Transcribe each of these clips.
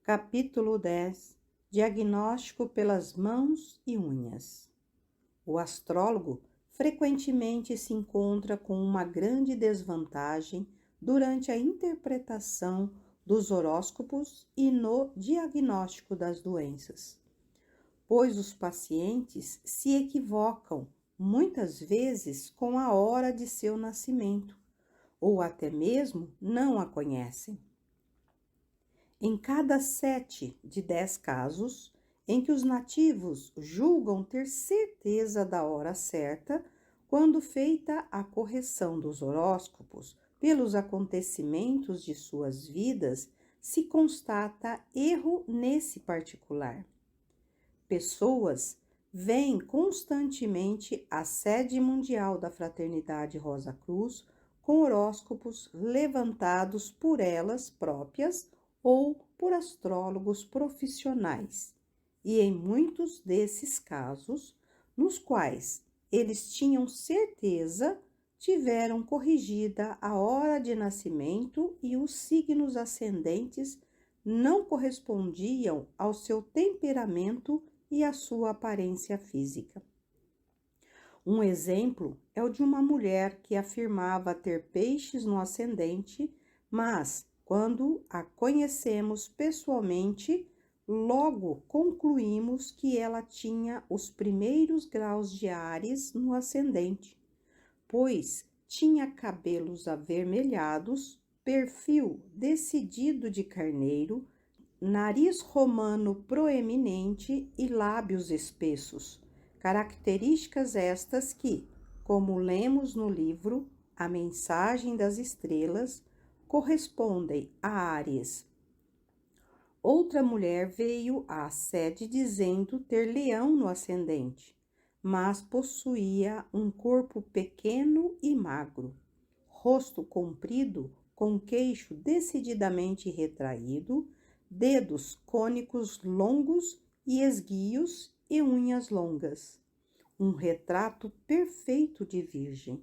Capítulo 10. Diagnóstico pelas mãos e unhas. O astrólogo frequentemente se encontra com uma grande desvantagem durante a interpretação dos horóscopos e no diagnóstico das doenças, pois os pacientes se equivocam muitas vezes com a hora de seu nascimento, ou até mesmo não a conhecem. Em cada 7 de 10 casos em que os nativos julgam ter certeza da hora certa, quando feita a correção dos horóscopos pelos acontecimentos de suas vidas, se constata erro nesse particular. Pessoas veem constantemente a sede mundial da Fraternidade Rosa Cruz com horóscopos levantados por elas próprias ou por astrólogos profissionais, e em muitos desses casos, nos quais eles tinham certeza, tiveram corrigida a hora de nascimento e os signos ascendentes não correspondiam ao seu temperamento e à sua aparência física. Um exemplo é o de uma mulher que afirmava ter peixes no ascendente, mas quando a conhecemos pessoalmente, logo concluímos que ela tinha os primeiros graus de Áries no ascendente, pois tinha cabelos avermelhados, perfil decidido de carneiro, nariz romano proeminente e lábios espessos, características estas que, como lemos no livro A Mensagem das Estrelas, correspondem a Áries. Outra mulher veio à sede dizendo ter leão no ascendente, mas possuía um corpo pequeno e magro, rosto comprido com queixo decididamente retraído, dedos cônicos longos e esguios e unhas longas. Um retrato perfeito de virgem.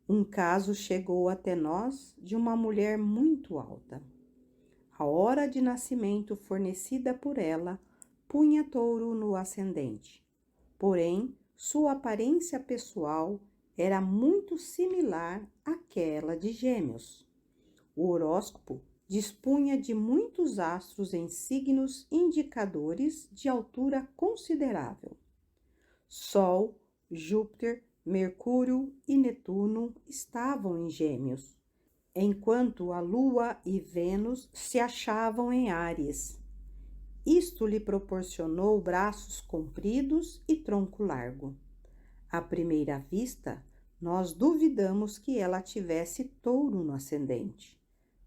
Um caso chegou até nós de uma mulher muito alta. A hora de nascimento fornecida por ela punha touro no ascendente, porém sua aparência pessoal era muito similar àquela de Gêmeos. O horóscopo dispunha de muitos astros em signos indicadores de altura considerável. Sol, Júpiter, Mercúrio e Netuno estavam em Gêmeos, enquanto a Lua e Vênus se achavam em Áries. Isto lhe proporcionou braços compridos e tronco largo. À primeira vista, nós duvidamos que ela tivesse touro no ascendente,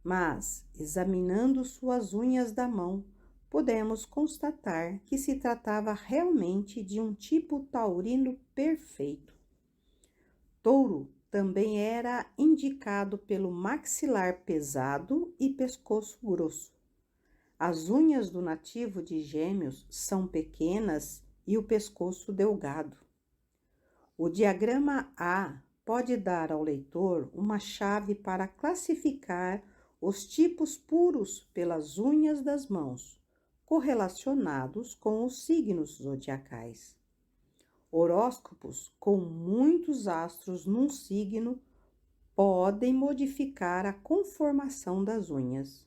mas, examinando suas unhas da mão, podemos constatar que se tratava realmente de um tipo taurino perfeito. Touro também era indicado pelo maxilar pesado e pescoço grosso. As unhas do nativo de Gêmeos são pequenas e o pescoço delgado. O diagrama A pode dar ao leitor uma chave para classificar os tipos puros pelas unhas das mãos, correlacionados com os signos zodiacais. Horóscopos com muitos astros num signo podem modificar a conformação das unhas.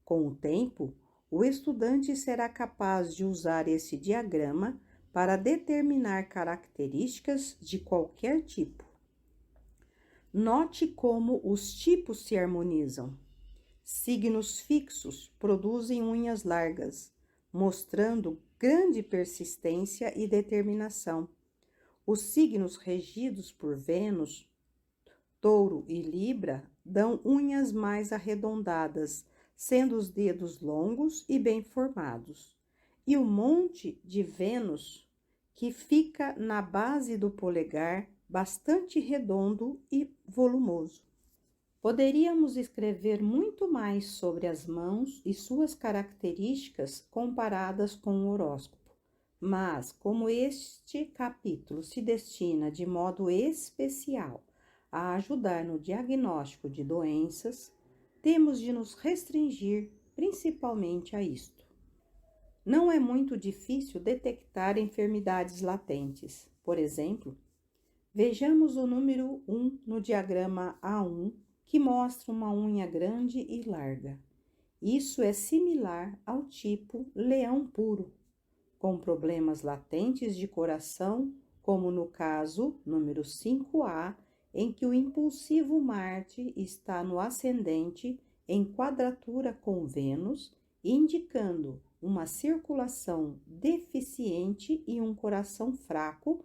Com o tempo, o estudante será capaz de usar esse diagrama para determinar características de qualquer tipo. Note como os tipos se harmonizam. Signos fixos produzem unhas largas, mostrando grande persistência e determinação. Os signos regidos por Vênus, Touro e Libra, dão unhas mais arredondadas, sendo os dedos longos e bem formados. E o monte de Vênus, que fica na base do polegar, bastante redondo e volumoso. Poderíamos escrever muito mais sobre as mãos e suas características comparadas com o horóscopo, mas como este capítulo se destina de modo especial a ajudar no diagnóstico de doenças, temos de nos restringir principalmente a isto. Não é muito difícil detectar enfermidades latentes. Por exemplo, vejamos o número 1 no diagrama A1, que mostra uma unha grande e larga. Isso é similar ao tipo leão puro, com problemas latentes de coração, como no caso número 5A, em que o impulsivo Marte está no ascendente em quadratura com Vênus, indicando uma circulação deficiente e um coração fraco.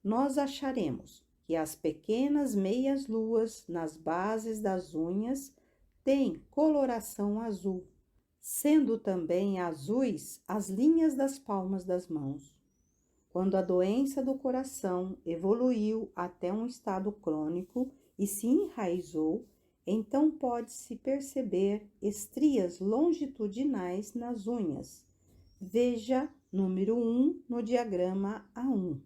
Nós acharemos que as pequenas meias-luas nas bases das unhas têm coloração azul, sendo também azuis as linhas das palmas das mãos. Quando a doença do coração evoluiu até um estado crônico e se enraizou, então pode-se perceber estrias longitudinais nas unhas. Veja número 1 no diagrama A1.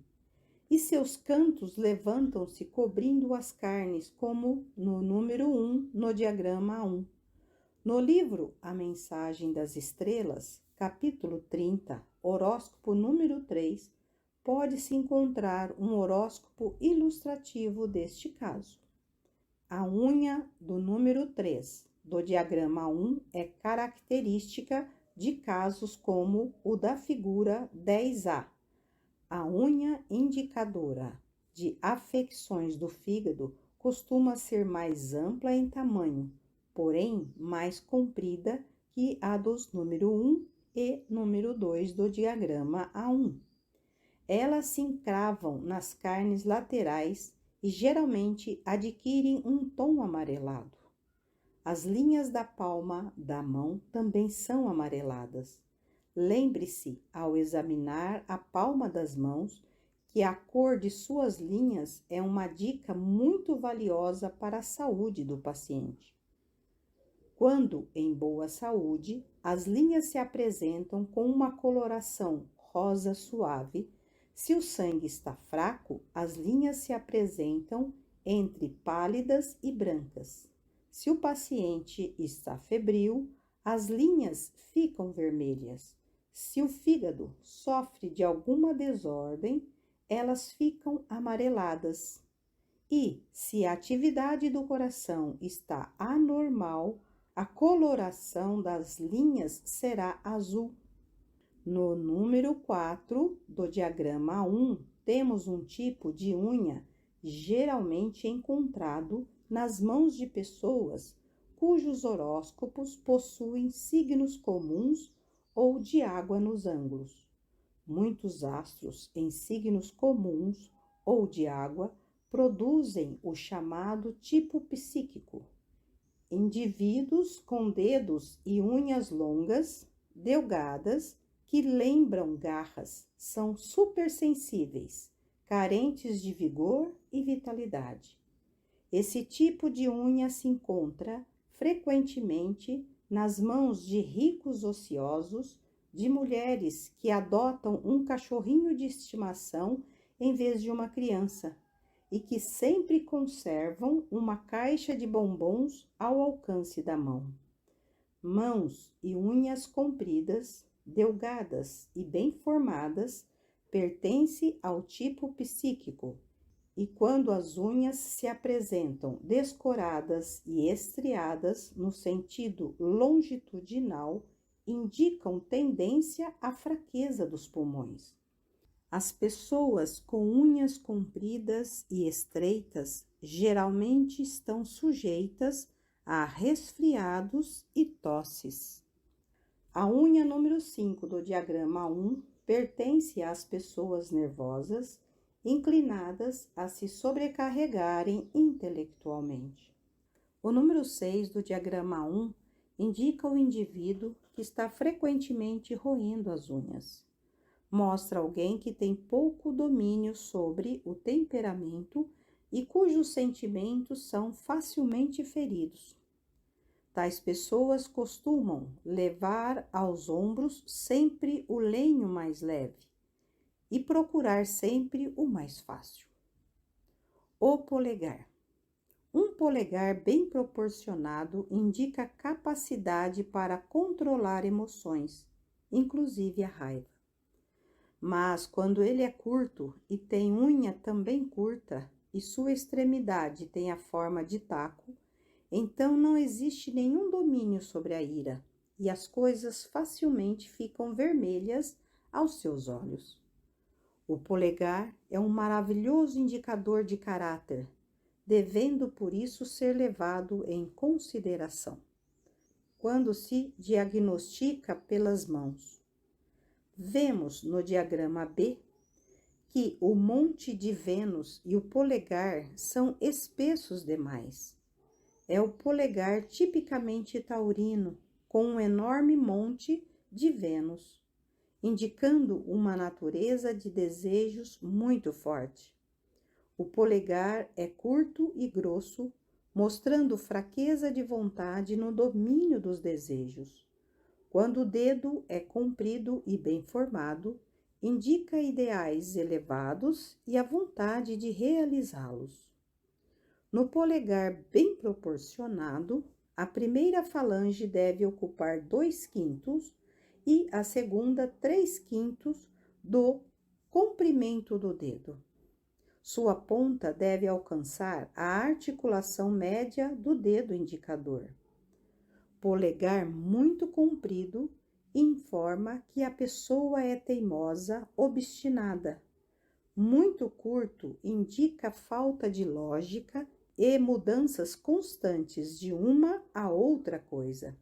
E seus cantos levantam-se cobrindo as carnes, como no número 1 no diagrama A1. No livro A Mensagem das Estrelas, capítulo 30, horóscopo número 3, pode-se encontrar um horóscopo ilustrativo deste caso. A unha do número 3 do diagrama 1 é característica de casos como o da figura 10A. A unha indicadora de afecções do fígado costuma ser mais ampla em tamanho, porém mais comprida que a dos número 1 e número 2 do diagrama A1. Elas se encravam nas carnes laterais e geralmente adquirem um tom amarelado. As linhas da palma da mão também são amareladas. Lembre-se, ao examinar a palma das mãos, que a cor de suas linhas é uma dica muito valiosa para a saúde do paciente. Quando em boa saúde, as linhas se apresentam com uma coloração rosa suave. Se o sangue está fraco, as linhas se apresentam entre pálidas e brancas. Se o paciente está febril, as linhas ficam vermelhas. Se o fígado sofre de alguma desordem, elas ficam amareladas. E se a atividade do coração está anormal, a coloração das linhas será azul. No número 4 do diagrama 1, temos um tipo de unha geralmente encontrado nas mãos de pessoas cujos horóscopos possuem signos comuns ou de água nos ângulos. Muitos astros em signos comuns ou de água produzem o chamado tipo psíquico. Indivíduos com dedos e unhas longas, delgadas, que lembram garras, são supersensíveis, carentes de vigor e vitalidade. Esse tipo de unha se encontra frequentemente nas mãos de ricos ociosos, de mulheres que adotam um cachorrinho de estimação em vez de uma criança e que sempre conservam uma caixa de bombons ao alcance da mão. Mãos e unhas compridas, delgadas e bem formadas pertencem ao tipo psíquico, e quando as unhas se apresentam descoradas e estriadas no sentido longitudinal, indicam tendência à fraqueza dos pulmões. As pessoas com unhas compridas e estreitas geralmente estão sujeitas a resfriados e tosses. A unha número 5 do diagrama 1 pertence às pessoas nervosas, inclinadas a se sobrecarregarem intelectualmente. O número 6 do diagrama 1 indica o indivíduo que está frequentemente roendo as unhas. Mostra alguém que tem pouco domínio sobre o temperamento e cujos sentimentos são facilmente feridos. Tais pessoas costumam levar aos ombros sempre o lenho mais leve e procurar sempre o mais fácil. O polegar. Um polegar bem proporcionado indica capacidade para controlar emoções, inclusive a raiva. Mas quando ele é curto e tem unha também curta e sua extremidade tem a forma de taco, então não existe nenhum domínio sobre a ira e as coisas facilmente ficam vermelhas aos seus olhos. O polegar é um maravilhoso indicador de caráter, devendo por isso ser levado em consideração quando se diagnostica pelas mãos. Vemos no diagrama B que o monte de Vênus e o polegar são espessos demais. É o polegar tipicamente taurino, com um enorme monte de Vênus, indicando uma natureza de desejos muito forte. O polegar é curto e grosso, mostrando fraqueza de vontade no domínio dos desejos. Quando o dedo é comprido e bem formado, indica ideais elevados e a vontade de realizá-los. No polegar bem proporcionado, a primeira falange deve ocupar 2/5 e a segunda 3/5 do comprimento do dedo. Sua ponta deve alcançar a articulação média do dedo indicador. Polegar muito comprido informa que a pessoa é teimosa, obstinada. Muito curto indica falta de lógica e mudanças constantes de uma a outra coisa.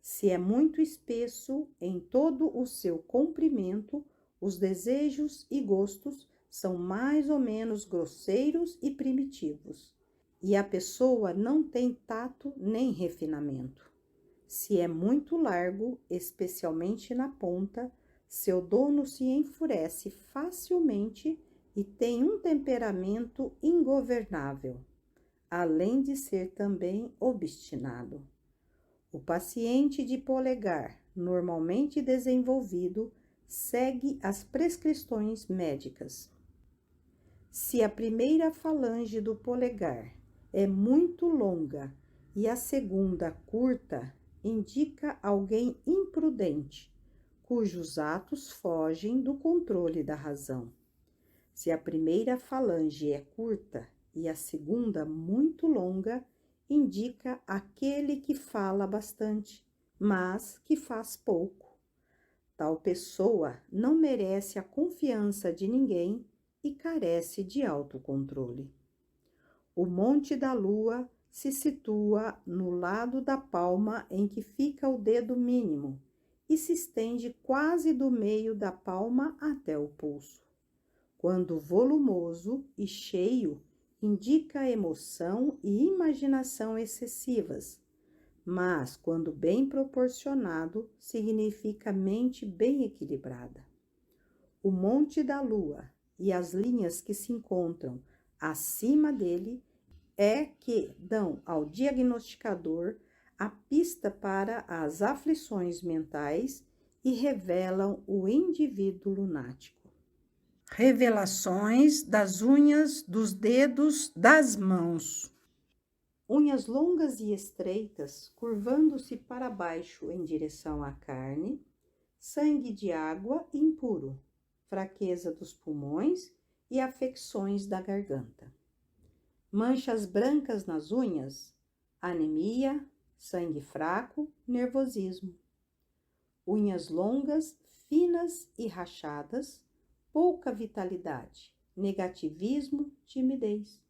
Se é muito espesso em todo o seu comprimento, os desejos e gostos são mais ou menos grosseiros e primitivos, e a pessoa não tem tato nem refinamento. Se é muito largo, especialmente na ponta, seu dono se enfurece facilmente e tem um temperamento ingovernável, além de ser também obstinado. O paciente de polegar, normalmente desenvolvido, segue as prescrições médicas. Se a primeira falange do polegar é muito longa e a segunda curta, indica alguém imprudente, cujos atos fogem do controle da razão. Se a primeira falange é curta e a segunda muito longa, indica aquele que fala bastante, mas que faz pouco. Tal pessoa não merece a confiança de ninguém e carece de autocontrole. O Monte da Lua se situa no lado da palma em que fica o dedo mínimo e se estende quase do meio da palma até o pulso. Quando volumoso e cheio, indica emoção e imaginação excessivas, mas quando bem proporcionado, significa mente bem equilibrada. O Monte da Lua e as linhas que se encontram acima dele é que dão ao diagnosticador a pista para as aflições mentais e revelam o indivíduo lunático. Revelações das unhas dos dedos das mãos. Unhas longas e estreitas, curvando-se para baixo em direção à carne, sangue de água impuro, fraqueza dos pulmões e afecções da garganta. Manchas brancas nas unhas, anemia, sangue fraco, nervosismo. Unhas longas, finas e rachadas, pouca vitalidade, negativismo, timidez.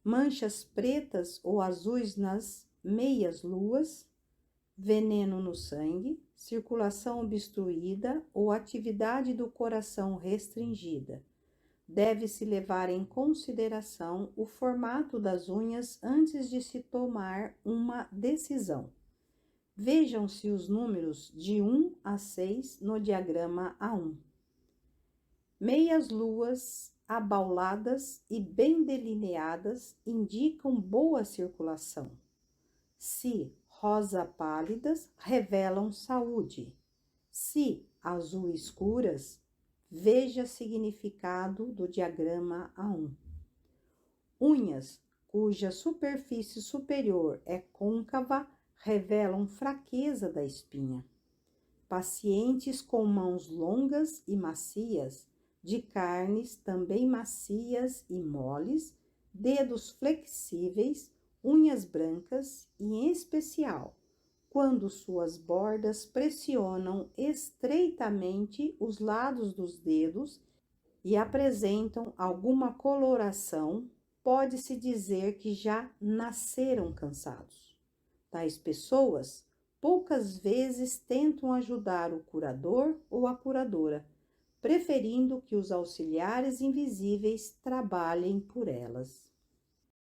Manchas pretas ou azuis nas meias-luas, veneno no sangue, circulação obstruída ou atividade do coração restringida. Deve-se levar em consideração o formato das unhas antes de se tomar uma decisão. Vejam-se os números de 1 a 6 no diagrama A1. Meias-luas abauladas e bem delineadas indicam boa circulação. Se rosa pálidas, revelam saúde. Se azul escuras, veja significado do diagrama A1. Unhas cuja superfície superior é côncava, revelam fraqueza da espinha. Pacientes com mãos longas e macias, de carnes também macias e moles, dedos flexíveis, unhas brancas e, em especial, quando suas bordas pressionam estreitamente os lados dos dedos e apresentam alguma coloração, pode-se dizer que já nasceram cansados. Tais pessoas poucas vezes tentam ajudar o curador ou a curadora, preferindo que os auxiliares invisíveis trabalhem por elas.